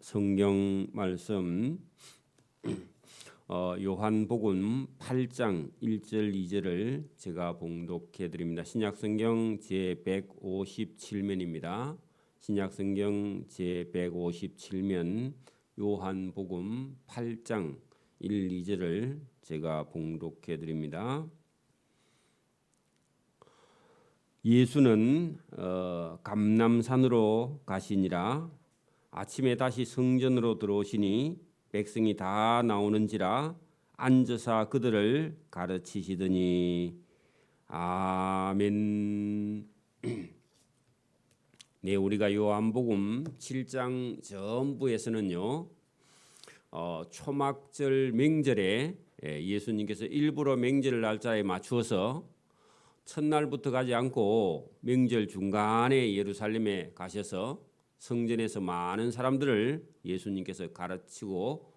성경 말씀 요한복음 8장 1절 2절을 제가 봉독해 드립니다. 신약성경 제157면입니다. 신약성경 제157면 요한복음 8장 1, 2절을 제가 봉독해 드립니다. 예수는 감람산으로 가시니라. 아침에 다시 성전으로 들어오시니 백성이 다 나오는지라 앉으사 그들을 가르치시더니 아멘. 네, 우리가 요한복음 7장 전부에서는요 초막절 명절에 예수님께서 일부러 명절 날짜에 맞추어서 첫날부터 가지 않고 명절 중간에 예루살렘에 가셔서 성전에서 많은 사람들을 예수님께서 가르치고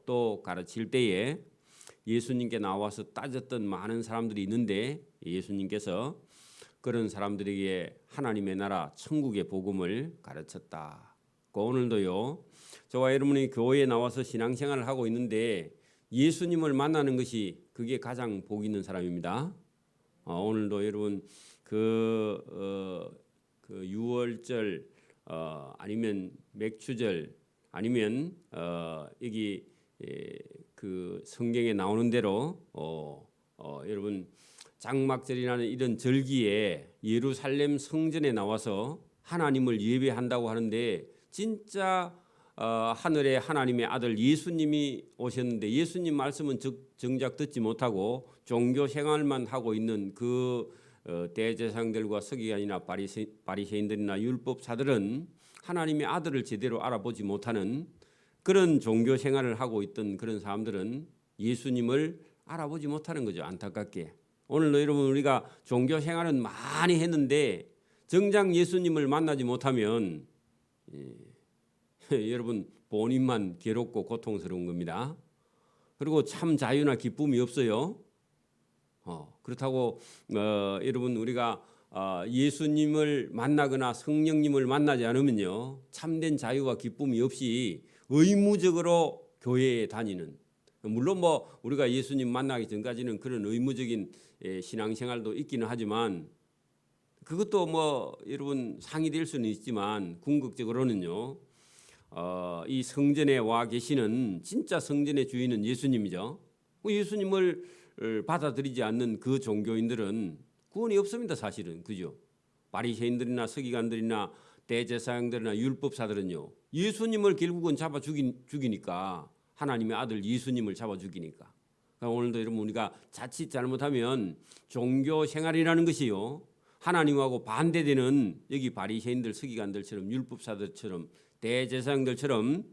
또 가르칠 때에 예수님께 나와서 따졌던 많은 사람들이 있는데 예수님께서 그런 사람들에게 하나님의 나라 천국의 복음을 가르쳤다. 오늘도요 저와 여러분이 교회에 나와서 신앙생활을 하고 있는데 예수님을 만나는 것이 그게 가장 복 있는 사람입니다. 오늘도 여러분 그 유월절 아니면 맥추절 아니면 여기 그 성경에 나오는 대로 여러분 장막절이라는 이런 절기에 예루살렘 성전에 나와서 하나님을 예배한다고 하는데 진짜 하늘에 하나님의 아들 예수님이 오셨는데 예수님 말씀은 정작 듣지 못하고 종교 생활만 하고 있는 그 대제사장들과 서기관이나 바리새인들이나 율법사들은 하나님의 아들을 제대로 알아보지 못하는 그런 종교 생활을 하고 있던 그런 사람들은 예수님을 알아보지 못하는 거죠. 안타깝게. 오늘도 여러분 우리가 종교 생활은 많이 했는데 정작 예수님을 만나지 못하면 여러분 본인만 괴롭고 고통스러운 겁니다. 그리고 참 자유나 기쁨이 없어요. 그렇다고 여러분 우리가 예수님을 만나거나 성령님을 만나지 않으면요 참된 자유와 기쁨이 없이 의무적으로 교회에 다니는, 물론 뭐 우리가 예수님 만나기 전까지는 그런 의무적인 신앙생활도 있기는 하지만 그것도 뭐 여러분 상이될 수는 있지만 궁극적으로는요 이 성전에 와 계시는 진짜 성전의 주인은 예수님이죠. 예수님을 받아들이지 않는 그 종교인들은 구원이 없습니다. 사실은 그죠? 바리새인들이나 서기관들이나 대제사장들이나 율법사들은요 예수님을 결국은 잡아 죽이니까 하나님의 아들 예수님을 잡아 죽이니까. 그러니까 오늘도 여러분 우리가 자칫 잘못하면 종교 생활이라는 것이요 하나님하고 반대되는 여기 바리새인들 서기관들처럼 율법사들처럼 대제사장들처럼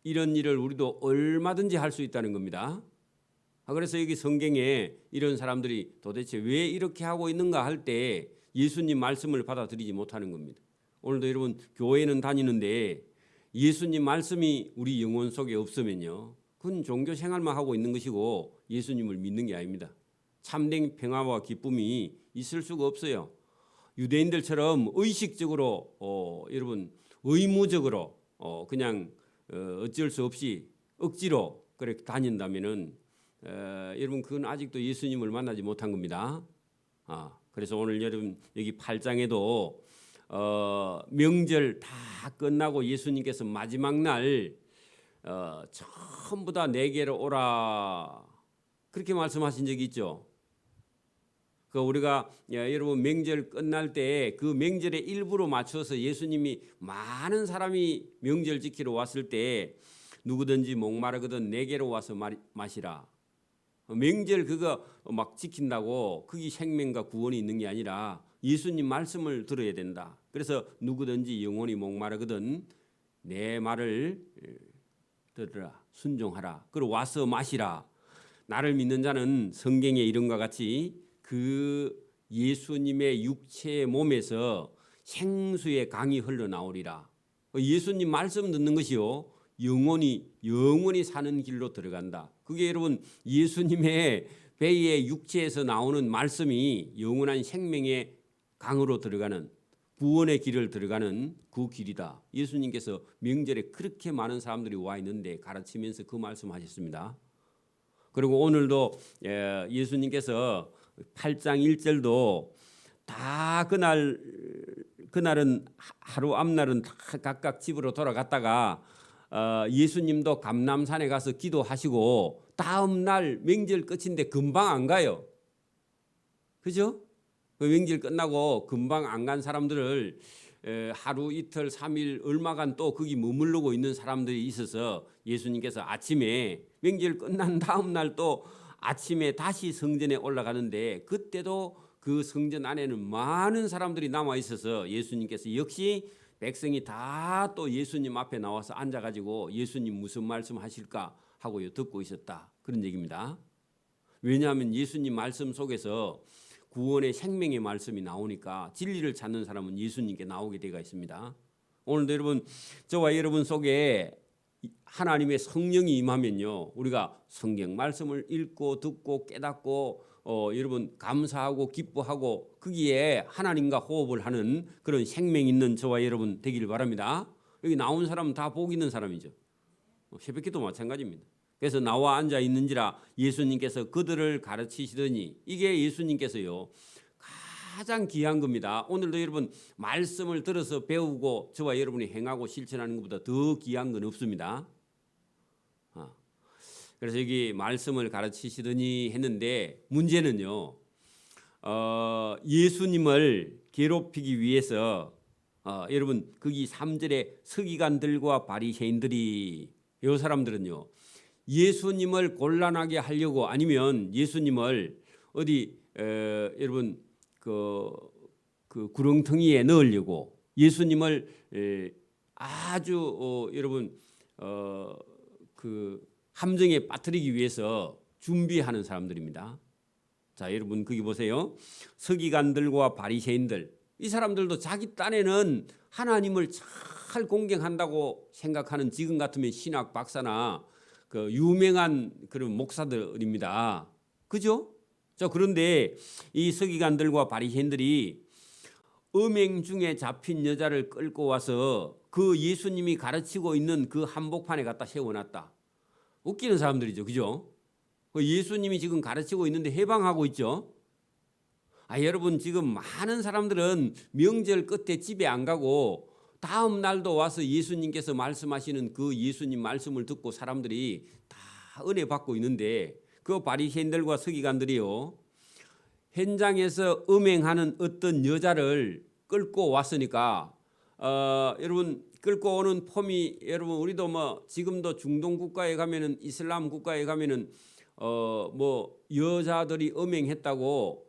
이런 일을 우리도 얼마든지 할 수 있다는 겁니다. 그래서 여기 성경에 이런 사람들이 도대체 왜 이렇게 하고 있는가 할 때 예수님 말씀을 받아들이지 못하는 겁니다. 오늘도 여러분 교회는 다니는데 예수님 말씀이 우리 영혼 속에 없으면요 그건 종교 생활만 하고 있는 것이고 예수님을 믿는 게 아닙니다. 참된 평화와 기쁨이 있을 수가 없어요. 유대인들처럼 의식적으로 여러분 의무적으로 그냥 어쩔 수 없이 억지로 그렇게 다닌다면은 여러분 그건 아직도 예수님을 만나지 못한 겁니다. 그래서 오늘 여러분 여기 8장에도 명절 다 끝나고 예수님께서 마지막 날 전부 다 내게로 오라 그렇게 말씀하신 적이 있죠. 그 우리가 여러분 명절 끝날 때 그 명절에 일부러 맞춰서 예수님이 많은 사람이 명절 지키러 왔을 때 누구든지 목마르거든 내게로 와서 마시라. 명절 그거 막 지킨다고 그게 생명과 구원이 있는 게 아니라 예수님 말씀을 들어야 된다. 그래서 누구든지 영혼이 목마르거든 내 말을 들으라 순종하라. 그리고 와서 마시라. 나를 믿는 자는 성경의 이름과 같이 그 예수님의 육체의 몸에서 생수의 강이 흘러나오리라. 예수님 말씀 듣는 것이요 영원히 사는 길로 들어간다. 그게 여러분 예수님의 배의 육체에서 나오는 말씀이 영원한 생명의 강으로 들어가는 구원의 길을 들어가는 그 길이다. 예수님께서 명절에 그렇게 많은 사람들이 와 있는데 가르치면서 그 말씀하셨습니다. 그리고 오늘도 예수님께서 8장 1절도 다 그날은 하루 앞날은 다 각각 집으로 돌아갔다가 예수님도 감람산에 가서 기도하시고 다음 날 명절 끝인데 금방 안 가요. 그죠? 그 명절 끝나고 금방 안 간 사람들을 하루 이틀 3일 얼마간 또 거기 머무르고 있는 사람들이 있어서 예수님께서 아침에 명절 끝난 다음 날 또 아침에 다시 성전에 올라가는데 그때도 그 성전 안에는 많은 사람들이 남아 있어서 예수님께서 역시 백성이 다 또 예수님 앞에 나와서 앉아가지고 예수님 무슨 말씀하실까 하고 듣고 있었다. 그런 얘기입니다. 왜냐하면 예수님 말씀 속에서 구원의 생명의 말씀이 나오니까 진리를 찾는 사람은 예수님께 나오게 되어 있습니다. 오늘도 여러분 저와 여러분 속에 하나님의 성령이 임하면요 우리가 성경 말씀을 읽고 듣고 깨닫고 여러분 감사하고 기뻐하고 거기에 하나님과 호흡을 하는 그런 생명 있는 저와 여러분 되기를 바랍니다. 여기 나온 사람은 다 복 있는 사람이죠. 새벽기도 마찬가지입니다. 그래서 나와 앉아 있는지라 예수님께서 그들을 가르치시더니 이게 예수님께서요 가장 귀한 겁니다. 오늘도 여러분 말씀을 들어서 배우고 저와 여러분이 행하고 실천하는 것보다 더 귀한 건 없습니다. 그래서 여기 말씀을 가르치시더니 했는데 문제는요 예수님을 괴롭히기 위해서 여러분 거기 3절에 서기관들과 바리새인들이 이 사람들은요 예수님을 곤란하게 하려고 아니면 예수님을 어디 여러분 그 구렁텅이에 넣으려고 예수님을 아주 여러분 그 함정에 빠뜨리기 위해서 준비하는 사람들입니다. 자, 여러분 거기 보세요. 서기관들과 바리새인들 이 사람들도 자기 딴에는 하나님을 잘 공경한다고 생각하는 지금 같으면 신학 박사나 그 유명한 그런 목사들입니다. 그죠? 자, 그런데 이 서기관들과 바리새인들이 음행 중에 잡힌 여자를 끌고 와서 그 예수님이 가르치고 있는 그 한복판에 갖다 세워놨다. 웃기는 사람들이죠. 그죠? 예수님이 지금 가르치고 있는데 해방하고 있죠. 여러분 지금 많은 사람들은 명절 끝에 집에 안 가고 다음 날도 와서 예수님께서 말씀하시는 그 예수님 말씀을 듣고 사람들이 다 은혜 받고 있는데 그 바리새인들과 서기관들이요 현장에서 음행하는 어떤 여자를 끌고 왔으니까 여러분 끌고 오는 폼이 여러분 우리도 뭐 지금도 중동 국가에 가면은 이슬람 국가에 가면은 뭐 여자들이 음행했다고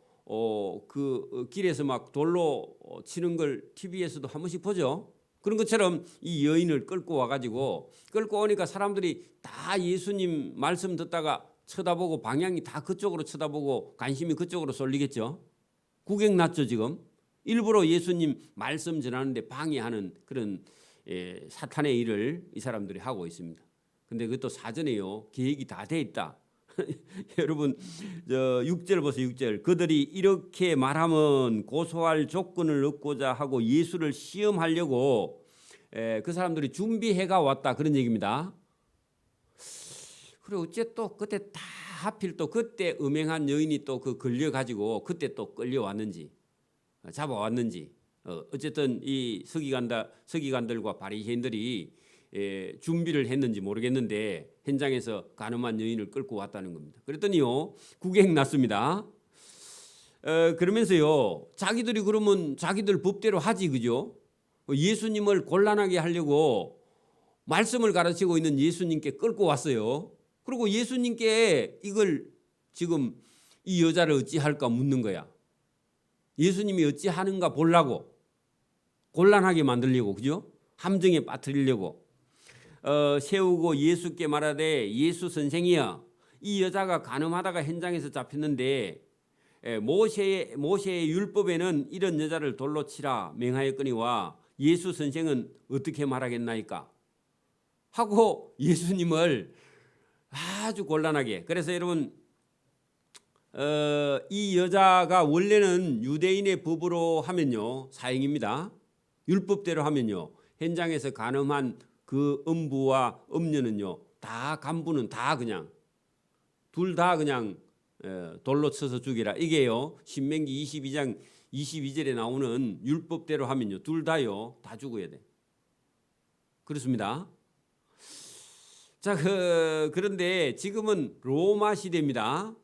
그 길에서 막 돌로 치는 걸 TV에서도 한 번씩 보죠. 그런 것처럼 이 여인을 끌고 와가지고 끌고 오니까 사람들이 다 예수님 말씀 듣다가 쳐다보고 방향이 다 그쪽으로 쳐다보고 관심이 그쪽으로 쏠리겠죠. 구경 났죠 지금. 일부러 예수님 말씀 전하는데 방해하는 그런 사탄의 일을 이 사람들이 하고 있습니다. 근데 그것도 사전에요 계획이 다 돼 있다. 여러분 6절 보세요. 6절 그들이 이렇게 말하면 고소할 조건을 얻고자 하고 예수를 시험하려고 그 사람들이 준비해가 왔다 그런 얘기입니다. 그리고 어째 또 그때 다 하필 또 그때 음행한 여인이 또 그 걸려가지고 그때 또 끌려왔는지 잡아왔는지 어쨌든 이 서기관들과 바리새인들이 준비를 했는지 모르겠는데 현장에서 간음한 여인을 끌고 왔다는 겁니다. 그랬더니요 구경 났습니다. 그러면서요 자기들이 그러면 자기들 법대로 하지 그죠? 예수님을 곤란하게 하려고 말씀을 가르치고 있는 예수님께 끌고 왔어요. 그리고 예수님께 이걸 지금 이 여자를 어찌할까 묻는 거야. 예수님이 어찌하는가 보려고 곤란하게 만들려고 그죠? 함정에 빠뜨리려고 세우고 예수께 말하되 예수 선생이여 이 여자가 간음하다가 현장에서 잡혔는데 모세의 율법에는 이런 여자를 돌로 치라 명하였거니와 예수 선생은 어떻게 말하겠나이까 하고 예수님을 아주 곤란하게. 그래서 여러분 이 여자가 원래는 유대인의 법으로 하면요 사형입니다. 율법대로 하면요, 현장에서 간음한 그 음부와 음녀는요, 다 간부는 다 그냥 둘 다 그냥 돌로 쳐서 죽이라. 이게요, 신명기 22장 22절에 나오는 율법대로 하면요, 둘 다요 다 죽어야 돼. 그렇습니다. 자, 그런데 지금은 로마 시대입니다.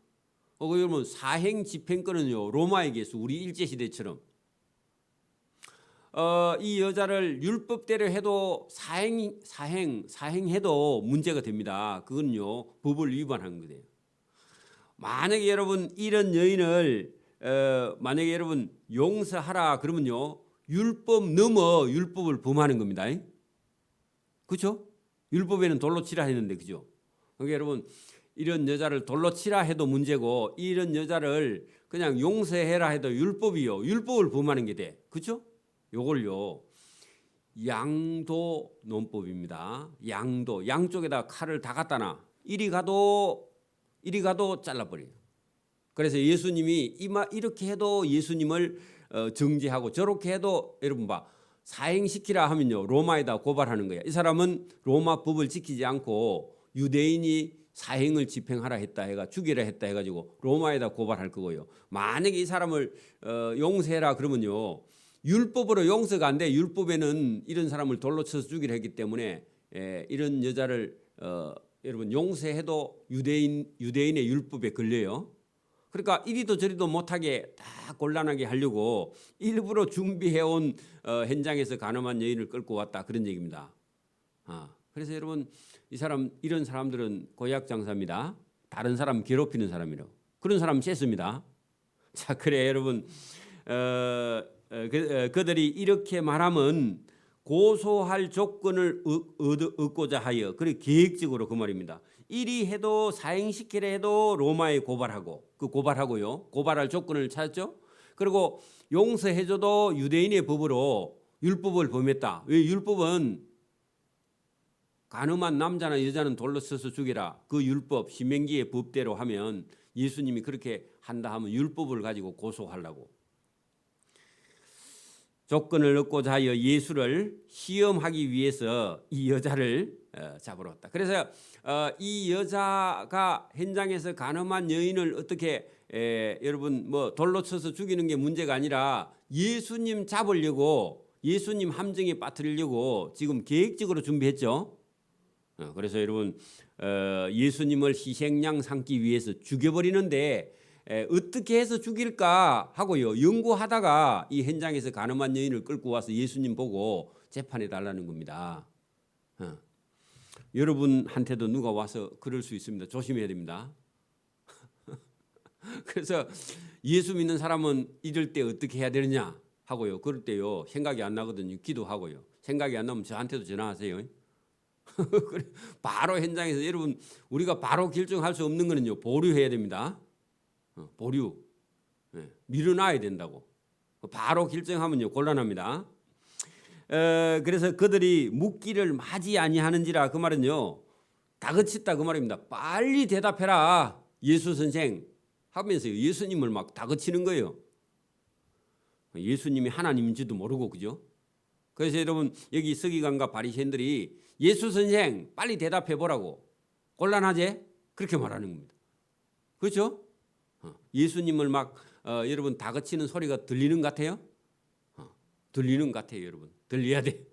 그러면 사행 집행권은요 로마에게서 우리 일제 시대처럼 이 여자를 율법대로 해도 사행해도 문제가 됩니다. 그건요 법을 위반한 거예요. 만약에 여러분 이런 여인을 만약에 여러분 용서하라 그러면요 율법 넘어 율법을 범하는 겁니다. 그렇죠? 율법에는 돌로 치라 했는데, 그죠? 그러니까 여러분 이런 여자를 돌로 치라 해도 문제고 이런 여자를 그냥 용서해라 해도 율법이요 율법을 범하는 게 돼. 그렇죠? 요걸요 양도 논법입니다. 양도 양쪽에다 칼을 다 갖다 놔. 이리 가도 잘라버려요. 그래서 예수님이 이렇게 해도 예수님을 정죄하고 저렇게 해도 여러분 봐 사행시키라 하면요 로마에다 고발하는 거야. 이 사람은 로마 법을 지키지 않고 유대인이 사행을 집행하라 했다 해가 죽이라 했다 해가지고 로마에다 고발할 거고요. 만약에 이 사람을 용서해라 그러면요 율법으로 용서가 안 돼. 율법에는 이런 사람을 돌로 쳐서 죽이라 했기 때문에 이런 여자를 여러분 용서해도 유대인의 율법에 걸려요. 그러니까 이리도 저리도 못하게 다 곤란하게 하려고 일부러 준비해온 현장에서 간음한 여인을 끌고 왔다 그런 얘기입니다. 그래서 여러분 이런 사람들은 고약장사입니다. 다른 사람 괴롭히는 사람이라고. 그런 사람 셌습니다. 자, 그래 여러분 그들이 이렇게 말하면 고소할 조건을 얻고자 하여 그래 계획적으로 그 말입니다. 이리 해도 사행시키려 해도 로마에 고발하고요. 고발할 조건을 찾았죠. 그리고 용서해줘도 유대인의 법으로 율법을 범했다. 왜 율법은 간음한 남자나 여자는 돌로 쳐서 죽이라. 그 율법 신명기의 법대로 하면 예수님이 그렇게 한다 하면 율법을 가지고 고소하려고. 조건을 얻고자 하여 예수를 시험하기 위해서 이 여자를 잡으러 왔다. 그래서 이 여자가 현장에서 간음한 여인을 어떻게 여러분 뭐 돌로 쳐서 죽이는 게 문제가 아니라 예수님 잡으려고 예수님 함정에 빠뜨리려고 지금 계획적으로 준비했죠. 그래서 여러분 예수님을 희생양 삼기 위해서 죽여버리는데 어떻게 해서 죽일까 하고요 연구하다가 이 현장에서 간음한 여인을 끌고 와서 예수님 보고 재판해 달라는 겁니다. 여러분한테도 누가 와서 그럴 수 있습니다. 조심해야 됩니다. 그래서 예수 믿는 사람은 이럴 때 어떻게 해야 되느냐 하고요. 그럴 때요 생각이 안 나거든요. 기도하고요. 생각이 안 나면 저한테도 전화하세요. 바로 현장에서 여러분 우리가 바로 결정할 수 없는 거는요 보류해야 됩니다. 보류 미뤄놔야 된다고. 바로 결정하면요 곤란합니다. 그래서 그들이 묻기를 마지 아니하는지라 그 말은요 다그쳤다 그 말입니다. 빨리 대답해라 예수 선생 하면서 예수님을 막 다그치는 거예요. 예수님이 하나님인지도 모르고 그죠? 그래서 여러분 여기 서기관과 바리새인들이 예수 선생 빨리 대답해 보라고. 곤란하지? 그렇게 말하는 겁니다. 그렇죠? 예수님을 막 여러분 다그치는 소리가 들리는 것 같아요? 들리는 것 같아요 여러분. 들려야 돼.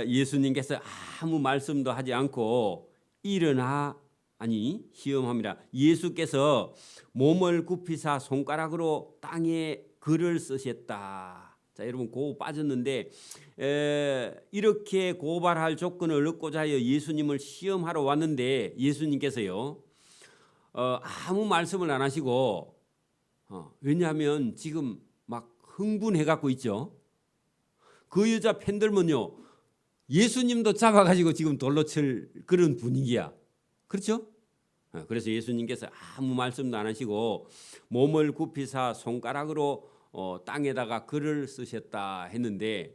예수님께서 아무 말씀도 하지 않고 일어나 아니 시험함이라 예수께서 몸을 굽히사 손가락으로 땅에 글을 쓰셨다. 자 여러분 고 빠졌는데 이렇게 고발할 조건을 얻고자 하여 예수님을 시험하러 왔는데 예수님께서요 아무 말씀을 안 하시고 왜냐하면 지금 막 흥분해 갖고 있죠. 그 여자 팬들은요 예수님도 잡아가지고 지금 돌로 칠 그런 분위기야. 그렇죠? 그래서 예수님께서 아무 말씀도 안 하시고 몸을 굽히사 손가락으로 땅에다가 글을 쓰셨다 했는데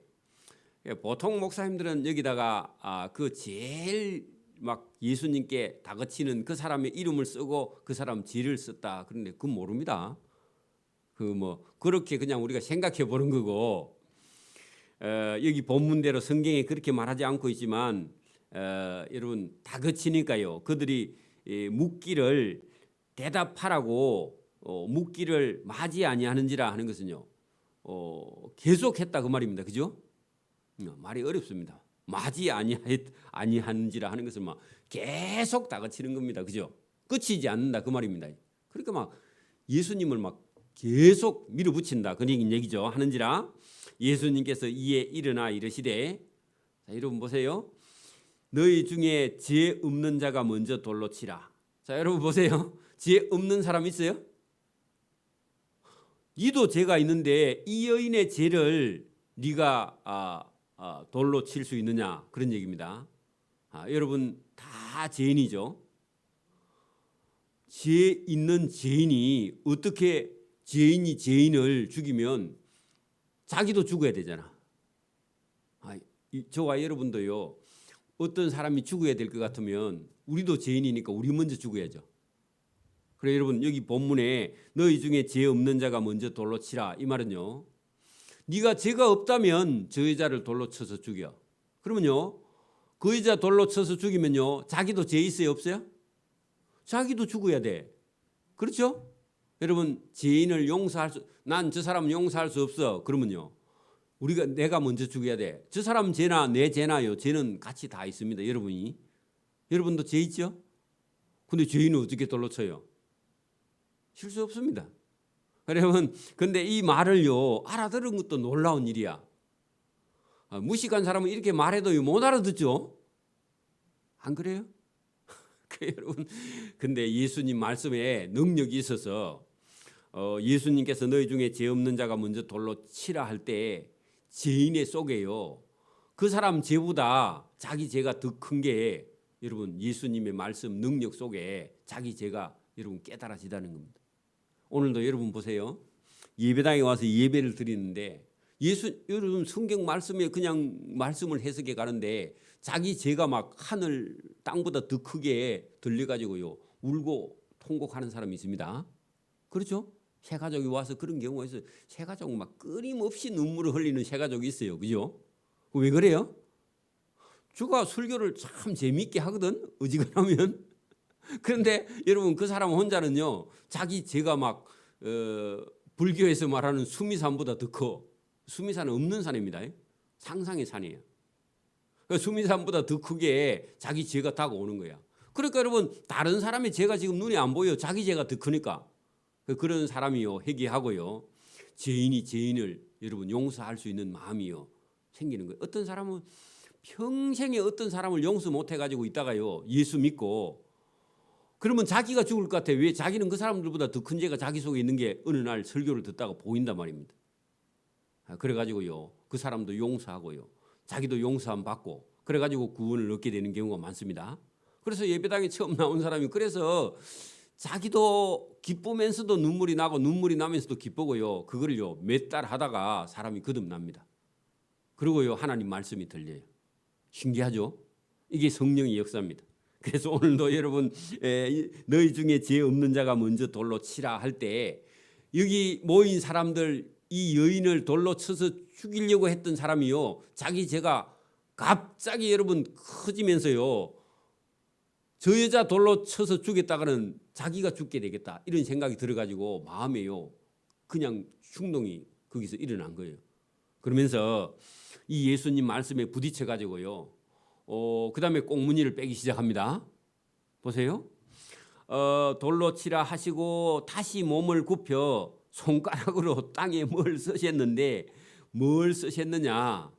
보통 목사님들은 여기다가 그 제일 막 예수님께 다그치는 그 사람의 이름을 쓰고 그 사람 지를 썼다. 그런데 그건 모릅니다. 그 뭐 그렇게 그냥 우리가 생각해 보는 거고 여기 본문대로 성경에 그렇게 말하지 않고 있지만 여러분 다그치니까요. 그들이 묻기를 대답하라고 묻기를 맞이 아니하는지라 하는 것은요. 계속했다 그 말입니다. 그죠? 말이 어렵습니다. 맞이 아니하는지라 하는 것은 막 계속 다그치는 겁니다. 그죠? 끝이지 않는다 그 말입니다. 그러니까 막 예수님을 막 계속 밀어붙인다 그 얘기죠. 하는지라 예수님께서 이에 일어나 이르시되, 자, 여러분 보세요. 너희 중에 죄 없는 자가 먼저 돌로 치라. 자, 여러분 보세요. 죄 없는 사람 있어요? 이도 죄가 있는데 이 여인의 죄를 네가 돌로 칠 수 있느냐 그런 얘기입니다. 여러분 다 죄인이죠. 죄 있는 죄인이 어떻게 죄인이 죄인을 죽이면 자기도 죽어야 되잖아. 저와 여러분도요. 어떤 사람이 죽어야 될 것 같으면 우리도 죄인이니까 우리 먼저 죽어야죠. 그래 여러분 여기 본문에 너희 중에 죄 없는 자가 먼저 돌로 치라 이 말은요. 네가 죄가 없다면 저 여자를 돌로 쳐서 죽여. 그러면요. 그 여자 돌로 쳐서 죽이면요. 자기도 죄 있어요 없어요? 자기도 죽어야 돼. 그렇죠? 여러분 죄인을 난 저 사람 용서할 수 없어. 그러면요. 내가 먼저 죽여야 돼. 저 사람 죄나 내 죄나요. 죄는 같이 다 있습니다. 여러분도 죄 있죠? 근데 죄인은 어떻게 돌로 쳐요? 칠 수 없습니다. 여러분 근데 이 말을요 알아들은 것도 놀라운 일이야. 무식한 사람은 이렇게 말해도 못 알아듣죠? 안 그래요? 여러분 근데 예수님 말씀에 능력이 있어서 예수님께서 너희 중에 죄 없는 자가 먼저 돌로 치라 할 때 죄인의 속에요 그 사람 죄보다 자기 죄가 더 큰 게 여러분 예수님의 말씀 능력 속에 자기 죄가 여러분 깨달아지다는 겁니다. 오늘도 여러분 보세요. 예배당에 와서 예배를 드리는데 여러분 성경 말씀에 그냥 말씀을 해석해 가는데 자기 죄가 막 하늘 땅보다 더 크게 들려가지고요 울고 통곡하는 사람이 있습니다. 그렇죠? 새가족이 와서 그런 경우가 있어요. 새가족 막 끊임없이 눈물을 흘리는 새가족이 있어요. 그죠? 왜 그래요? 주가 설교를 참 재미있게 하거든 어지간하면. 그런데 여러분 그 사람 혼자는요 자기 죄가 막 불교에서 말하는 수미산보다 더 커. 수미산은 없는 산입니다. 상상의 산이에요. 그러니까 수미산보다 더 크게 자기 죄가 다가오는 거야. 그러니까 여러분 다른 사람의 죄가 지금 눈에 안 보여. 자기 죄가 더 크니까. 그런 사람이요 회개하고요 죄인이 죄인을 여러분 용서할 수 있는 마음이요 생기는 거예요. 어떤 사람은 평생에 어떤 사람을 용서 못 해가지고 있다가요 예수 믿고 그러면 자기가 죽을 것 같아. 왜? 자기는 그 사람들보다 더 큰 죄가 자기 속에 있는 게 어느 날 설교를 듣다가 보인단 말입니다. 그래가지고요 그 사람도 용서하고요 자기도 용서함 받고 그래가지고 구원을 얻게 되는 경우가 많습니다. 그래서 예배당에 처음 나온 사람이 그래서 자기도 기쁘면서도 눈물이 나고 눈물이 나면서도 기쁘고요 그걸요 몇 달 하다가 사람이 거듭납니다. 그리고요 하나님 말씀이 들려요. 신기하죠? 이게 성령의 역사입니다. 그래서 오늘도 여러분 너희 중에 죄 없는 자가 먼저 돌로 치라 할 때 여기 모인 사람들 이 여인을 돌로 쳐서 죽이려고 했던 사람이요 자기 죄가 갑자기 여러분 커지면서요 저 여자 돌로 쳐서 죽였다가는 자기가 죽게 되겠다 이런 생각이 들어가지고 마음에요 그냥 충동이 거기서 일어난 거예요. 그러면서 이 예수님 말씀에 부딪혀 가지고요 그 다음에 꽁무니를 빼기 시작합니다. 보세요. 돌로 치라 하시고 다시 몸을 굽혀 손가락으로 땅에 뭘 쓰셨는데 뭘 쓰셨느냐?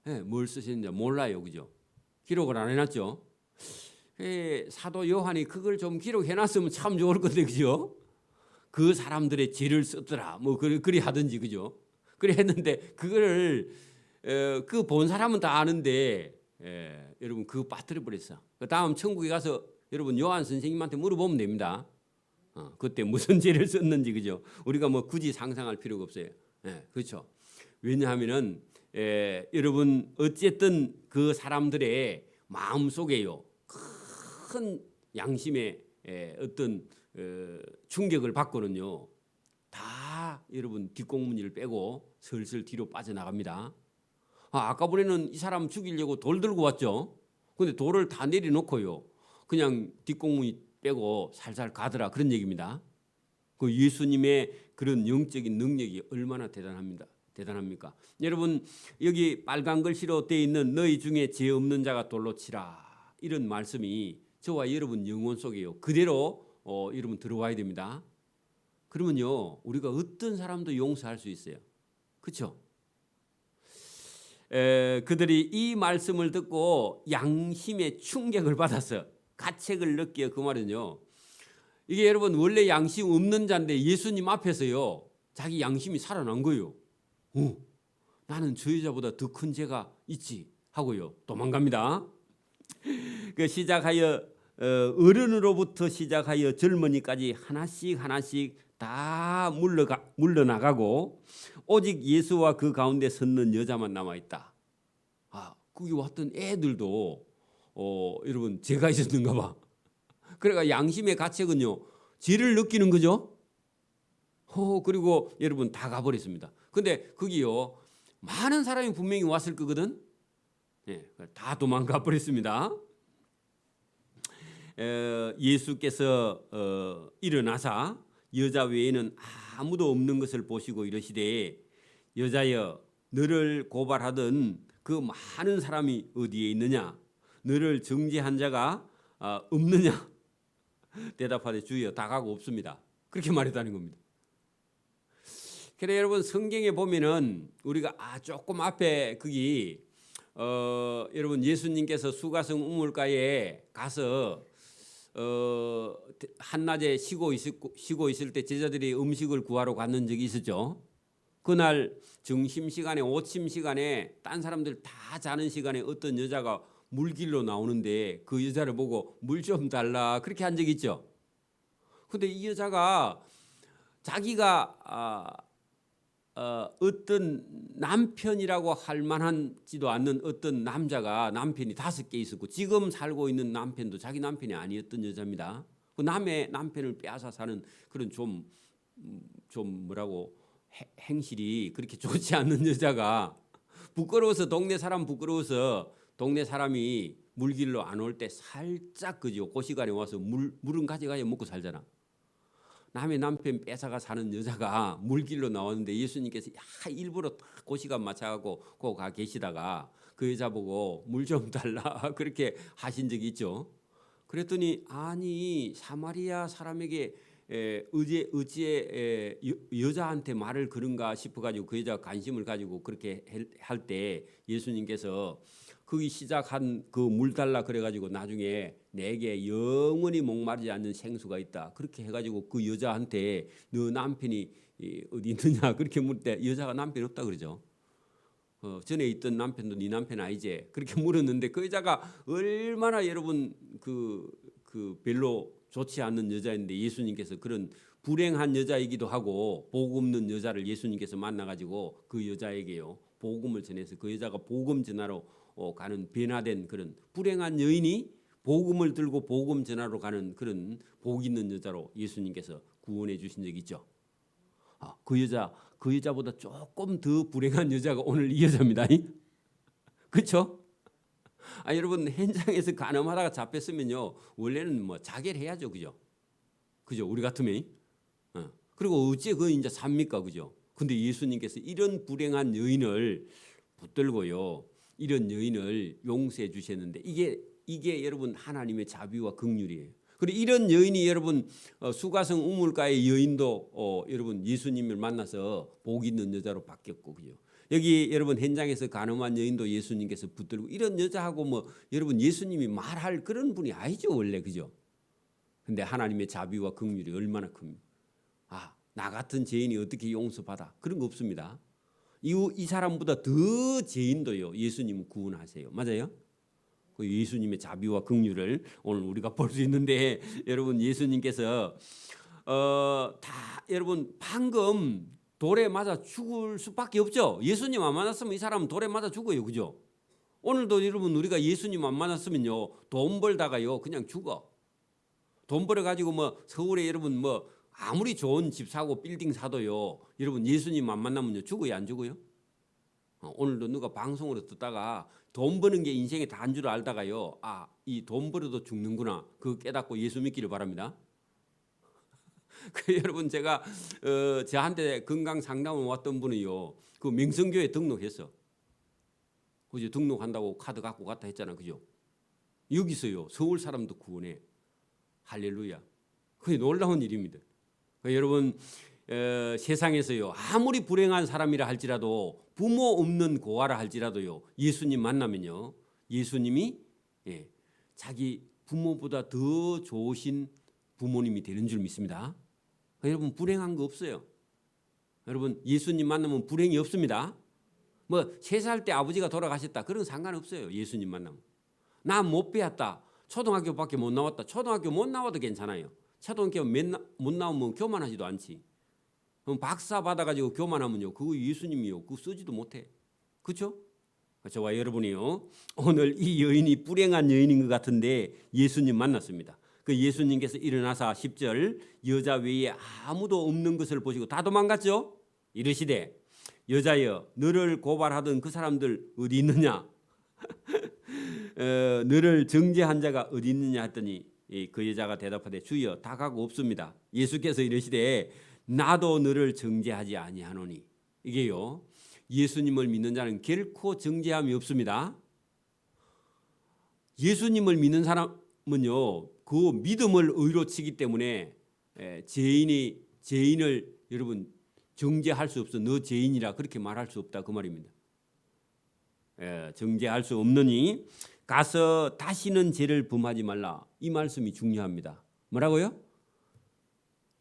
네, 뭘 쓰셨느냐 몰라요, 그죠? 기록을 안 해놨죠. 사도 요한이 그걸 좀 기록해놨으면 참 좋을 건데, 그죠? 그 사람들의 죄를 썼더라, 뭐 그리 하든지, 그죠? 그래 했는데 그거를 그 본 사람은 다 아는데 여러분 그거 빠뜨려 버렸어. 그 다음 천국에 가서 여러분 요한 선생님한테 물어보면 됩니다. 그때 무슨 죄를 썼는지, 그죠? 우리가 뭐 굳이 상상할 필요가 없어요. 그렇죠. 왜냐하면은 여러분 어쨌든 그 사람들의 마음 속에요 큰 양심의 어떤 충격을 받고는요 다 여러분 뒷공무니를 빼고 슬슬 뒤로 빠져나갑니다. 아까번에는 이 사람 죽이려고 돌 들고 왔죠. 근데 돌을 다 내려놓고요, 그냥 뒷공무니 빼고 살살 가더라, 그런 얘기입니다. 그 예수님의 그런 영적인 능력이 얼마나 대단합니까? 여러분, 여기 빨간 글씨로 되어 있는 너희 중에 죄 없는 자가 돌로 치라, 이런 말씀이 저와 여러분 영혼 속에요, 그대로 여러분 들어와야 됩니다. 그러면요, 우리가 어떤 사람도 용서할 수 있어요. 그렇죠? 그들이 이 말씀을 듣고 양심의 충격을 받았어요. 가책을 느끼어. 그 말은요, 이게 여러분 원래 양심 없는 자인데 예수님 앞에서요, 자기 양심이 살아난 거예요. 나는 저 여자보다 더 큰 죄가 있지 하고요, 도망갑니다. 그 시작하여 어른으로부터 시작하여 젊은이까지 하나씩 다 물러나가고 오직 예수와 그 가운데 섰는 여자만 남아 있다. 거기 왔던 애들도 여러분 죄가 있었는가 봐. 그러니까 양심의 가책은요, 죄를 느끼는 거죠. 그리고 여러분 다 가버렸습니다. 근데 거기요, 많은 사람이 분명히 왔을 거거든. 다 도망가 버렸습니다. 예수께서 일어나사 여자 외에는 아무도 없는 것을 보시고 이르시되, 여자여, 너를 고발하던 그 많은 사람이 어디에 있느냐? 너를 정죄한 자가 없느냐? 대답하되 주여, 다 가고 없습니다. 그렇게 말했다는 겁니다. 그래 여러분, 성경에 보면은 우리가 조금 앞에 거기 여러분 예수님께서 수가성 우물가에 가서 한낮에 쉬고 있을 때 제자들이 음식을 구하러 갔는 적이 있었죠. 그날 점심시간에, 오침시간에 딴 사람들 다 자는 시간에 어떤 여자가 물길로 나오는데 그 여자를 보고 물 좀 달라, 그렇게 한 적이 있죠. 근데 이 여자가 자기가 어떤 남편이라고 할 만하지도 않는 어떤 남편이 5개 있었고, 지금 살고 있는 남편도 자기 남편이 아니었던 여자입니다. 그 남의 남편을 빼앗아 사는 그런 좀 뭐라고 행실이 그렇게 좋지 않는 여자가 부끄러워서, 동네 사람이 물길로 안 올 때 살짝 그죠, 그 시간에 와서 물은 가져가야 먹고 살잖아. 남의 남편 뺏어가 사는 여자가 물길로 나왔는데 예수님께서 일부러 그 시간 맞춰갖고 거 가 계시다가 그 여자 보고 물 좀 달라 그렇게 하신 적이 있죠. 그랬더니 아니, 사마리아 사람에게 어찌에 여자한테 말을 그런가 싶어가지고 그 여자가 관심을 가지고 그렇게 할 때 예수님께서 거기 시작한 그 물 달라 그래가지고 나중에 내게 영원히 목마르지 않는 생수가 있다, 그렇게 해가지고 그 여자한테 너 남편이 어디 있느냐 그렇게 물을 때 여자가 남편 없다 그러죠. 전에 있던 남편도 네 남편 아니지, 그렇게 물었는데 그 여자가 얼마나 여러분 그 별로 좋지 않는 여자인데 예수님께서 그런 불행한 여자이기도 하고 복 없는 여자를 예수님께서 만나가지고 그 여자에게요 복음을 전해서 그 여자가 복음 전하러 가는 변화된 그런 불행한 여인이 복음을 들고 복음 전하러 가는 그런 복 있는 여자로 예수님께서 구원해 주신 적이 있죠. 그 여자보다 조금 더 불행한 여자가 오늘 이 여자입니다. 그렇죠? 여러분, 현장에서 간음하다가 잡혔으면요 원래는 뭐 자결해야죠, 그죠? 우리 같으면. 그리고 어찌 그 이제 삽니까, 그죠? 근데 예수님께서 이런 불행한 여인을 붙들고요, 이런 여인을 용서해 주셨는데 이게 여러분 하나님의 자비와 긍휼이에요. 그리고 이런 여인이 여러분 수가성 우물가의 여인도 여러분 예수님을 만나서 복 있는 여자로 바뀌었고, 그죠? 여기 여러분 현장에서 간음한 여인도 예수님께서 붙들고, 이런 여자하고 뭐 여러분 예수님이 말할 그런 분이 아니죠 원래, 그죠? 근데 하나님의 자비와 긍휼이 얼마나 큽니까? 나 같은 죄인이 어떻게 용서받아? 그런 거 없습니다. 이 사람보다 더 죄인도요 예수님은 구원하세요. 맞아요? 그 예수님의 자비와 긍휼을 오늘 우리가 볼 수 있는데, 여러분 예수님께서 다 여러분 방금 돌에 맞아 죽을 수밖에 없죠. 예수님 안 만났으면 이 사람은 돌에 맞아 죽어요, 그죠? 오늘도 여러분 우리가 예수님 안 만났으면요 돈 벌다가요 그냥 죽어. 돈 벌어 가지고 뭐 서울에 여러분 뭐 아무리 좋은 집 사고 빌딩 사도요 여러분 예수님 안 만나면요 죽어요, 안 죽어요? 오늘도 누가 방송으로 듣다가 돈 버는 게 인생의 다인 줄 알다가요, 이 돈 벌어도 죽는구나, 그거 깨닫고 예수 믿기를 바랍니다. 여러분, 제가 저한테 건강 상담을 왔던 분이요, 그 명성교회 등록했어. 그죠? 등록한다고 카드 갖고 갔다 했잖아, 그죠? 여기서요, 서울 사람도 구원해. 할렐루야. 그게 놀라운 일입니다. 여러분, 세상에서요, 아무리 불행한 사람이라 할지라도, 부모 없는 고아라 할지라도요, 예수님 만나면요, 예수님이 자기 부모보다 더 좋으신 부모님이 되는 줄 믿습니다. 여러분, 불행한 거 없어요. 여러분, 예수님 만나면 불행이 없습니다. 뭐 3살 때 아버지가 돌아가셨다, 그런 상관없어요. 예수님 만나면. 나 못 배웠다, 초등학교밖에 못 나왔다, 초등학교 못 나와도 괜찮아요. 초등학교 못 나오면 교만하지도 않지. 그럼 박사 받아가지고 교만하면요, 그거 예수님이요, 그거 쓰지도 못해. 그렇죠? 저와 여러분이요, 오늘 이 여인이 불행한 여인인 것 같은데 예수님 만났습니다. 그 예수님께서 일어나사 10절, 여자 외에 아무도 없는 것을 보시고 다 도망갔죠. 이르시되, 여자여, 너를 고발하던 그 사람들 어디 있느냐? 너를 정죄한 자가 어디 있느냐 했더니 그 여자가 대답하되, 주여, 다 가고 없습니다. 예수께서 이르시되, 나도 너를 정죄하지 아니하노니. 이게요, 예수님을 믿는 자는 결코 정죄함이 없습니다. 예수님을 믿는 사람은요, 그 믿음을 의로 치기 때문에 죄인을 여러분 정죄할 수 없어. 너 죄인이라 그렇게 말할 수 없다, 그 말입니다. 정죄할 수 없느니 가서 다시는 죄를 범하지 말라. 이 말씀이 중요합니다. 뭐라고요?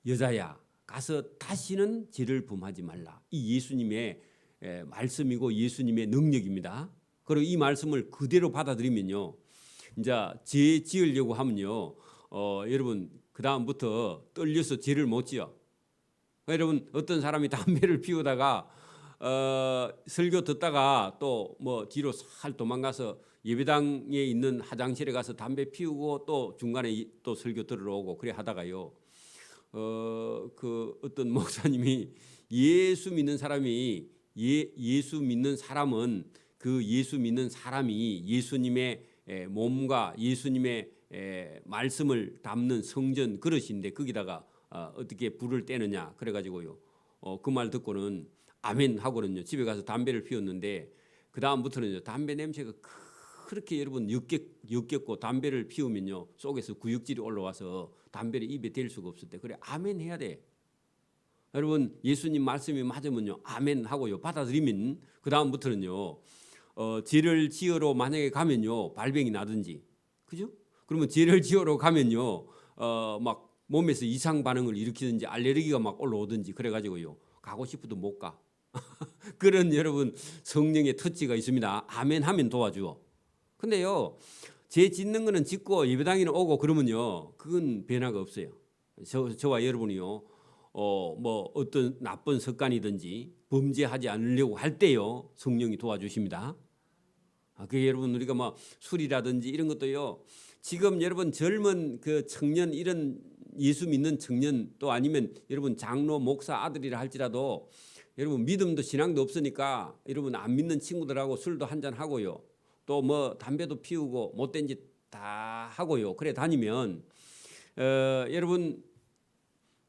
여자야, 가서 다시는 죄를 범하지 말라. 이 예수님의 말씀이고 예수님의 능력입니다. 그리고 이 말씀을 그대로 받아들이면요, 이제 죄 지으려고 하면요, 여러분 그 다음부터 떨려서 죄를 못 지어. 여러분, 어떤 사람이 담배를 피우다가 설교 듣다가 또 뭐 뒤로 살 도망가서 예배당에 있는 화장실에 가서 담배 피우고 또 중간에 또 설교 들으러 오고 그래 하다가요, 그 어떤 목사님이 예수 믿는 사람이 예수 믿는 사람은 그 예수 믿는 사람이 예수님의 몸과 예수님의 말씀을 담는 성전 그릇인데 거기다가 어떻게 불을 떼느냐 그래가지고요, 그 말 듣고는 아멘 하고는요 집에 가서 담배를 피웠는데, 그 다음부터는 담배 냄새가 그렇게 여러분 역겹고 담배를 피우면요 속에서 구역질이 올라와서 담배를 입에 댈 수가 없을 때, 그래 아멘 해야 돼. 여러분, 예수님 말씀이 맞으면요 아멘 하고요 받아들이면 그 다음부터는요 죄를 지으러 만약에 가면요 발병이 나든지, 그죠? 그러면 죄를 지으러 가면요 막 몸에서 이상 반응을 일으키든지 알레르기가 막 올라오든지 그래가지고요 가고 싶어도 못 가. 그런 여러분 성령의 터치가 있습니다. 아멘 하면 도와줘. 근데요, 죄 짓는 거는 짓고 예배당에는 오고 그러면요 그건 변화가 없어요. 저와 여러분이요 뭐 어떤 나쁜 습관이든지 범죄하지 않으려고 할 때요 성령이 도와주십니다. 그게 여러분 우리가 뭐 술이라든지 이런 것도요, 지금 여러분 젊은 그 청년, 이런 예수 믿는 청년, 또 아니면 여러분 장로 목사 아들이라 할지라도 여러분 믿음도 신앙도 없으니까 여러분 안 믿는 친구들하고 술도 한잔 하고요, 또 뭐 담배도 피우고 못된 짓 다 하고요 그래 다니면 여러분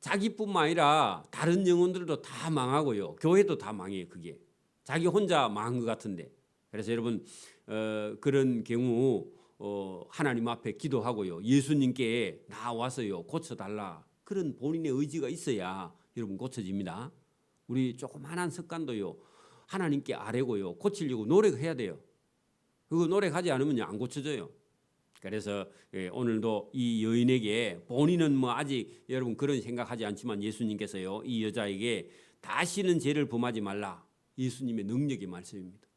자기뿐만 아니라 다른 영혼들도 다 망하고요 교회도 다 망해요. 그게 자기 혼자 망한 것 같은데. 그래서 여러분 그런 경우 하나님 앞에 기도하고요 예수님께 나와서요 고쳐달라, 그런 본인의 의지가 있어야 여러분 고쳐집니다. 우리 조그만한 습관도요 하나님께 아뢰고요 고치려고 노력해야 돼요. 그거 노력하지 않으면 안 고쳐져요. 그래서 오늘도 이 여인에게, 본인은 뭐 아직 여러분 그런 생각하지 않지만 예수님께서요 이 여자에게 다시는 죄를 범하지 말라, 예수님의 능력의 말씀입니다.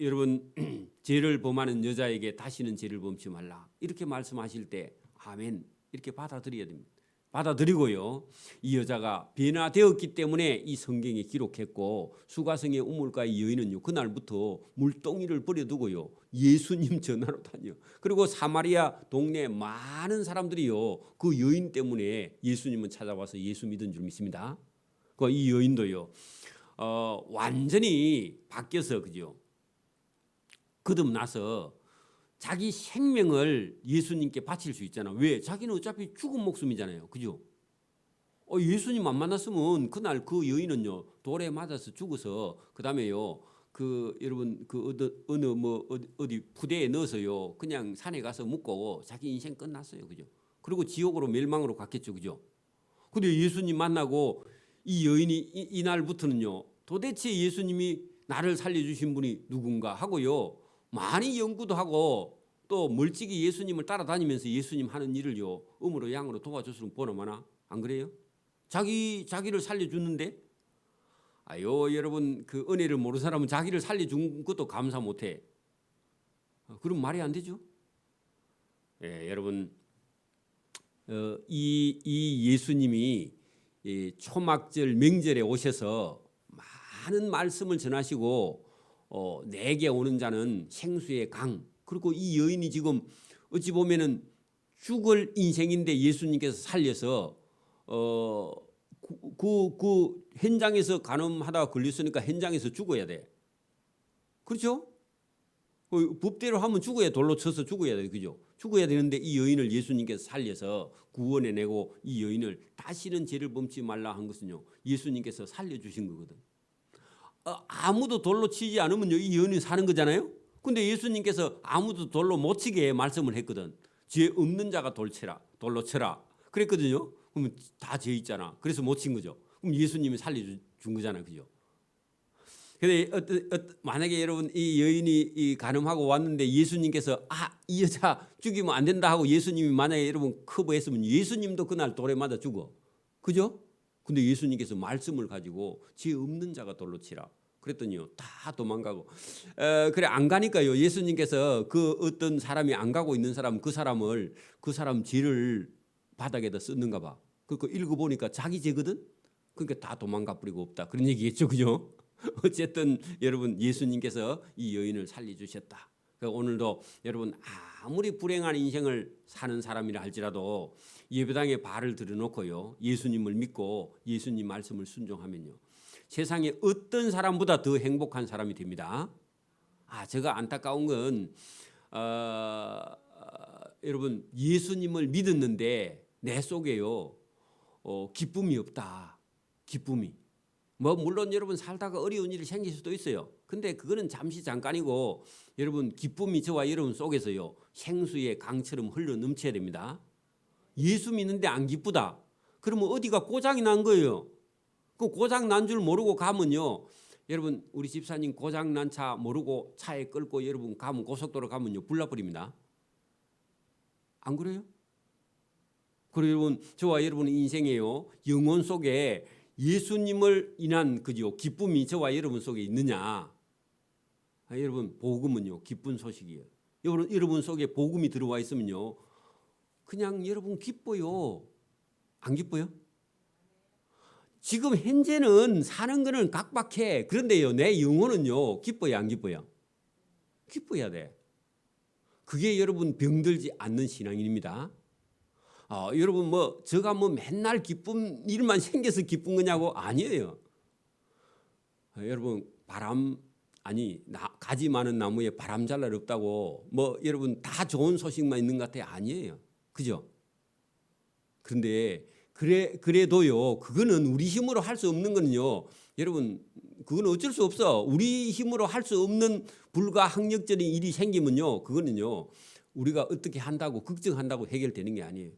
여러분 죄를 범하는 여자에게 다시는 죄를 범치 말라 이렇게 말씀하실 때 아멘 이렇게 받아들여야 됩니다. 받아들이고요 이 여자가 변화되었기 때문에 이 성경에 기록했고, 수가성의 우물가의 여인은요 그날부터 물동이를 버려두고요 예수님 전하러 다녀. 그리고 사마리아 동네 많은 사람들이요 그 여인 때문에 예수님은 찾아와서 예수 믿은 줄 믿습니다. 이 여인도요 완전히 바뀌어서 그죠? 거듭나서 자기 생명을 예수님께 바칠 수 있잖아. 왜? 자기는 어차피 죽은 목숨이잖아요. 그죠? 예수님 안 만났으면 그날 그 여인은요 돌에 맞아서 죽어서 그다음에요 여러분 어디 부대에 넣어서요 그냥 산에 가서 묵고 자기 인생 끝났어요. 그죠? 그리고 지옥으로 멸망으로 갔겠죠. 그죠? 근데 예수님 만나고 이 여인이 이날부터는요 도대체 예수님이 나를 살려주신 분이 누군가 하고요 많이 연구도 하고 또 멀찍이 예수님을 따라다니면서 예수님 하는 일을요 음으로 양으로 도와줬으면 보나 마나. 안 그래요? 자기를 살려주는데 여러분 그 은혜를 모르는 사람은 자기를 살려준 것도 감사 못해. 그럼 말이 안 되죠. 여러분 이 예수님이 이 초막절 명절에 오셔서 많은 말씀을 전하시고 내게 오는 자는 생수의 강. 그리고 이 여인이 지금 어찌 보면은 죽을 인생인데 예수님께서 살려서 그 현장에서 간음하다가 걸렸으니까 현장에서 죽어야 돼. 그렇죠? 법대로 하면 죽어야 돌로 쳐서 죽어야 돼. 그죠? 죽어야 되는데 이 여인을 예수님께서 살려서 구원해내고 이 여인을 다시는 죄를 범치 말라 한 것은요. 예수님께서 살려주신 거거든. 아무도 돌로 치지 않으면요. 이 여인이 사는 거잖아요. 근데 예수님께서 아무도 돌로 못 치게 말씀을 했거든. 죄 없는 자가 돌로 쳐라. 그랬거든요. 그러면 다 죄 있잖아. 그래서 못 친 거죠. 그럼 예수님이 살려준 거잖아. 그죠? 근데 만약에 여러분 이 여인이 간음하고 왔는데 예수님께서 이 여자 죽이면 안 된다 하고 예수님이 만약에 여러분 커버했으면 예수님도 그날 돌에 맞아 죽어. 그죠? 근데 예수님께서 말씀을 가지고 죄 없는 자가 돌로 치라. 그랬더니요 다 도망가고 그래 안 가니까요 예수님께서 그 어떤 사람이 안 가고 있는 사람 그 사람 죄를 바닥에다 썼는가 봐. 그거 읽어보니까 자기 죄거든. 그러니까 다 도망가 버리고 없다. 그런 얘기겠죠. 그죠? 어쨌든 여러분 예수님께서 이 여인을 살려주셨다. 그러니까 오늘도 여러분 아무리 불행한 인생을 사는 사람이라 할지라도 예배당에 발을 들여놓고요 예수님을 믿고 예수님 말씀을 순종하면요 세상에 어떤 사람보다 더 행복한 사람이 됩니다. 제가 안타까운 건 여러분 예수님을 믿었는데 내 속에요 기쁨이 없다. 기쁨이 물론 여러분 살다가 어려운 일이 생길 수도 있어요. 근데 그거는 잠시 잠깐이고 여러분 기쁨이 저와 여러분 속에서요 생수의 강처럼 흘러 넘쳐야 됩니다. 예수 믿는데 안 기쁘다. 그러면 어디가 고장이 난 거예요. 그 고장 난 줄 모르고 가면요. 여러분 우리 집사님 고장 난 차 모르고 차에 끌고 여러분 가면 고속도로 가면요 불나버립니다. 안 그래요? 그리고 여러분 저와 여러분의 인생에요 영혼 속에 예수님을 인한 그죠 기쁨이 저와 여러분 속에 있느냐? 여러분 복음은요 기쁜 소식이에요. 여러분 속에 복음이 들어와 있으면요 그냥 여러분 기뻐요. 안 기뻐요? 지금 현재는 사는 거는 각박해. 그런데요 내 영혼은요 기뻐요 안 기뻐요? 기뻐야 돼. 그게 여러분 병들지 않는 신앙인입니다. 여러분 제가 맨날 기쁜 일만 생겨서 기쁜 거냐고? 아니에요. 여러분 가지 많은 나무에 바람 잘 날 없다고 여러분 다 좋은 소식만 있는 것 같아요? 아니에요. 그죠? 그런데 그래도요 그거는 우리 힘으로 할 수 없는 거는요 여러분 그건 어쩔 수 없어. 우리 힘으로 할 수 없는 불가항력적인 일이 생기면요 그거는요 우리가 어떻게 한다고 걱정한다고 해결되는 게 아니에요.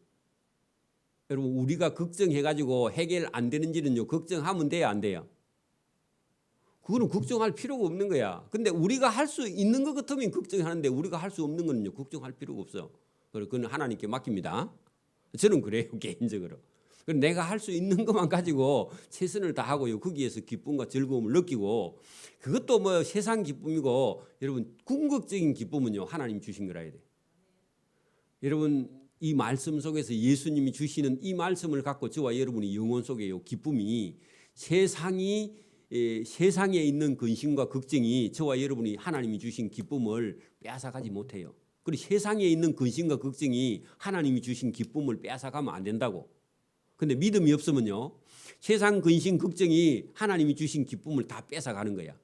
여러분 우리가 걱정해가지고 해결 안 되는지는요 걱정하면 돼요 안 돼요? 그거는 걱정할 필요가 없는 거야. 근데 우리가 할 수 있는 것 같으면 걱정하는데 우리가 할 수 없는 거는요 걱정할 필요가 없어. 그건 하나님께 맡깁니다. 저는 그래요 개인적으로. 내가 할 수 있는 것만 가지고 최선을 다하고요 거기에서 기쁨과 즐거움을 느끼고 그것도 세상 기쁨이고 여러분 궁극적인 기쁨은요 하나님 주신 거라 해야 돼. 여러분 이 말씀 속에서 예수님이 주시는 이 말씀을 갖고 저와 여러분이 영혼 속에요 기쁨이 세상에 있는 근심과 걱정이 저와 여러분이 하나님이 주신 기쁨을 빼앗아가지 못해요. 그리고 세상에 있는 근심과 걱정이 하나님이 주신 기쁨을 빼앗아가면 안 된다고. 근데 믿음이 없으면요 세상 근심 걱정이 하나님이 주신 기쁨을 다 뺏어가는 거야.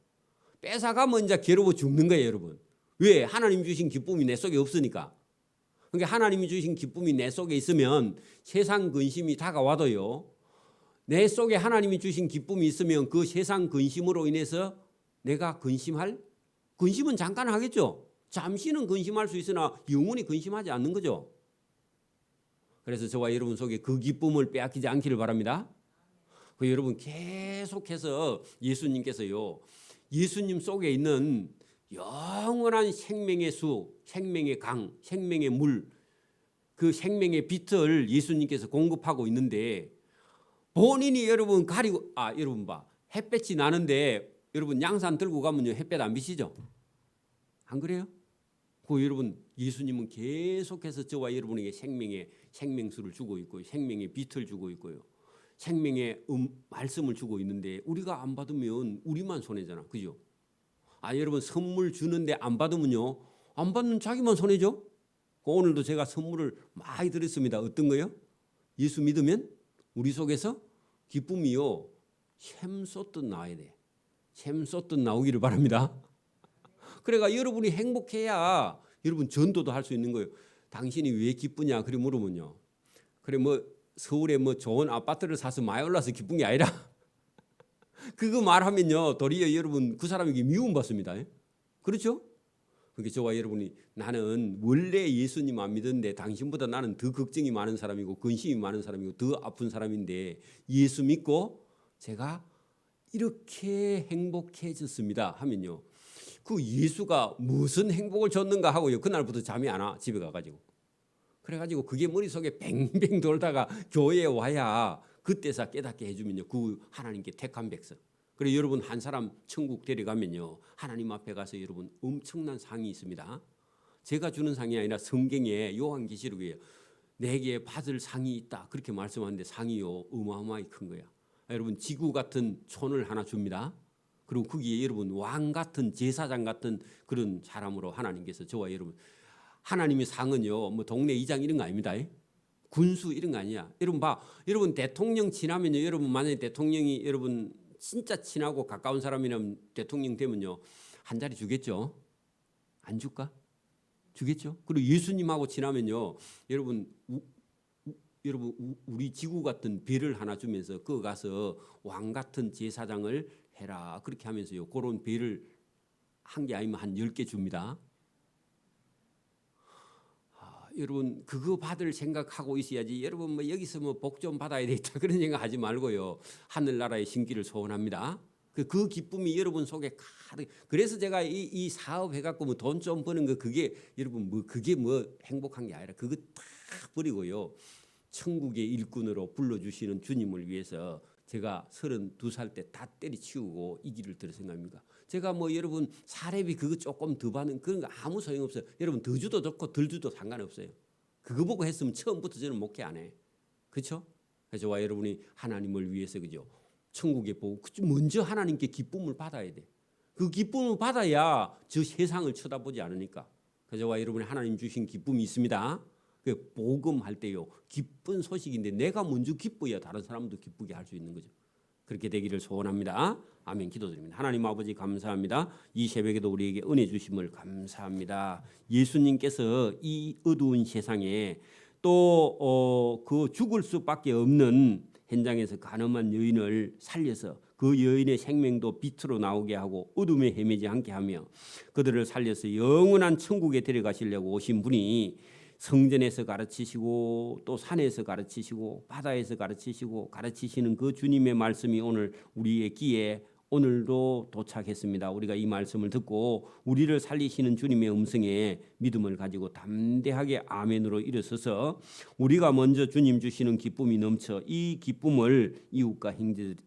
뺏어가면 이제 괴로워 죽는 거예요, 여러분. 왜? 하나님이 주신 기쁨이 내 속에 없으니까. 그러니까 하나님이 주신 기쁨이 내 속에 있으면 세상 근심이 다가와도요, 내 속에 하나님이 주신 기쁨이 있으면 그 세상 근심으로 인해서 내가 근심은 잠깐 하겠죠. 잠시는 근심할 수 있으나 영원히 근심하지 않는 거죠. 그래서 저와 여러분 속에 그 기쁨을 빼앗기지 않기를 바랍니다. 그 여러분 계속해서 예수님께서요, 예수님 속에 있는 영원한 생명의 수, 생명의 강, 생명의 물, 그 생명의 빛을 예수님께서 공급하고 있는데 본인이 여러분 가리고, 여러분 봐, 햇볕이 나는데 여러분 양산 들고 가면요 햇볕 안 비치죠? 안 그래요? 그 여러분 예수님은 계속해서 저와 여러분에게 생명수를 주고 있고 생명의 빛을 주고 있고요. 생명의 말씀을 주고 있는데 우리가 안 받으면 우리만 손해잖아. 그죠? 여러분 선물 주는데 안 받으면요. 안 받는 자기만 손해죠. 오늘도 제가 선물을 많이 드렸습니다. 어떤 거요? 예수 믿으면 우리 속에서 기쁨이요. 샘 쏟듯 나와야 돼. 샘 쏟듯 나오기를 바랍니다. 그러니까 여러분이 행복해야 여러분 전도도 할 수 있는 거예요. 당신이 왜 기쁘냐? 그래 물으면요. 그래 뭐 서울에 뭐 좋은 아파트를 사서 많이 올라서 기쁜 게 아니라 그거 말하면요. 도리어 여러분 그 사람에게 미움받습니다. 그렇죠? 그러니까 저와 여러분이 나는 원래 예수님 안 믿었는데 당신보다 나는 더 걱정이 많은 사람이고 근심이 많은 사람이고 더 아픈 사람인데 예수 믿고 제가 이렇게 행복해졌습니다 하면요. 그 예수가 무슨 행복을 줬는가 하고요. 그날부터 잠이 안 와. 집에 가가지고. 그래가지고 그게 머릿속에 뱅뱅 돌다가 교회에 와야 그때서 깨닫게 해주면요. 그 하나님께 택한 백성. 그리고 여러분 한 사람 천국 데려가면요. 하나님 앞에 가서 여러분 엄청난 상이 있습니다. 제가 주는 상이 아니라 성경에 요한계시록에 내게 받을 상이 있다. 그렇게 말씀하는데 상이요. 어마어마하게 큰 거야. 여러분 지구 같은 촌을 하나 줍니다. 그리고 거기에 여러분 왕 같은 제사장 같은 그런 사람으로 하나님께서 저와 여러분 하나님의 상은요 뭐 동네 이장 이런 거 아닙니다. 군수 이런 거 아니야. 여러분 봐, 여러분 대통령 지나면요 여러분 만약에 대통령이 여러분 진짜 친하고 가까운 사람이라면 대통령 되면요 한 자리 주겠죠? 안 줄까? 주겠죠? 그리고 예수님하고 지나면요 여러분 여러분 우리 지구 같은 별을 하나 주면서 그 가서 왕 같은 제사장을 해라 그렇게 하면서요 그런 별을 한 개 아니면 한 10개 줍니다. 여러분 그거 받을 생각하고 있어야지. 여러분 뭐 여기서 뭐 복 좀 받아야 되겠다 그런 생각하지 말고요 하늘나라의 신기를 소원합니다. 그 기쁨이 여러분 속에 가득. 그래서 제가 이 사업 해갖고 뭐 돈 좀 버는 거 그게 여러분 뭐 그게 뭐 행복한 게 아니라 그거 다 버리고요 천국의 일꾼으로 불러주시는 주님을 위해서 제가 32살 때 다 때리치우고 이 길을 들을 생각입니까? 제가 뭐 여러분 사례비 그거 조금 더 받는 그런 거 아무 소용없어요. 여러분 더 주도 좋고 덜 주도 상관없어요. 그거 보고 했으면 처음부터 저는 목회 안 해. 그렇죠? 그래서 저와 여러분이 하나님을 위해서 그죠? 천국에 보고 먼저 하나님께 기쁨을 받아야 돼. 그 기쁨을 받아야 저 세상을 쳐다보지 않으니까. 그래서 저와 여러분이 하나님 주신 기쁨이 있습니다. 그 복음할 때요 기쁜 소식인데 내가 먼저 기뻐야 다른 사람도 기쁘게 할 수 있는 거죠. 그렇게 되기를 소원합니다. 아멘. 기도드립니다. 하나님 아버지 감사합니다. 이 새벽에도 우리에게 은혜 주심을 감사합니다. 예수님께서 이 어두운 세상에 또 그 죽을 수밖에 없는 현장에서 가늠한 여인을 살려서 그 여인의 생명도 빛으로 나오게 하고 어둠에 헤매지 않게 하며 그들을 살려서 영원한 천국에 데려가시려고 오신 분이 성전에서 가르치시고 또 산에서 가르치시고 바다에서 가르치시고 가르치시는 그 주님의 말씀이 오늘 우리의 귀에 오늘도 도착했습니다. 우리가 이 말씀을 듣고 우리를 살리시는 주님의 음성에 믿음을 가지고 담대하게 아멘으로 일어서서 우리가 먼저 주님 주시는 기쁨이 넘쳐 이 기쁨을 이웃과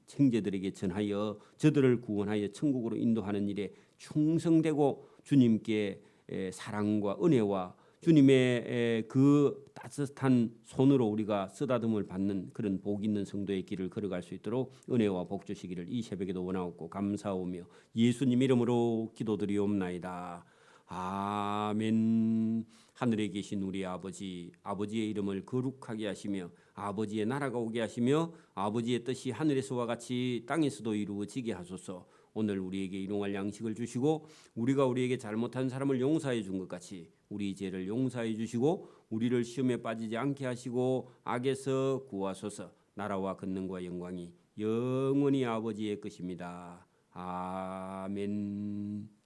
형제들에게 전하여 저들을 구원하여 천국으로 인도하는 일에 충성되고 주님께 사랑과 은혜와 주님의 그 따뜻한 손으로 우리가 쓰다듬을 받는 그런 복 있는 성도의 길을 걸어갈 수 있도록 은혜와 복 주시기를 이 새벽에도 원하옵고 감사하오며 예수님 이름으로 기도드리옵나이다. 아멘. 하늘에 계신 우리 아버지, 아버지의 이름을 거룩하게 하시며 아버지의 나라가 오게 하시며 아버지의 뜻이 하늘에서와 같이 땅에서도 이루어지게 하소서. 오늘 우리에게 일용할 양식을 주시고 우리가 우리에게 잘못한 사람을 용서해 준 것 같이 우리 죄를 용서해 주시고 우리를 시험에 빠지지 않게 하시고 악에서 구하소서. 나라와 권능과 영광이 영원히 아버지의 것입니다. 아멘.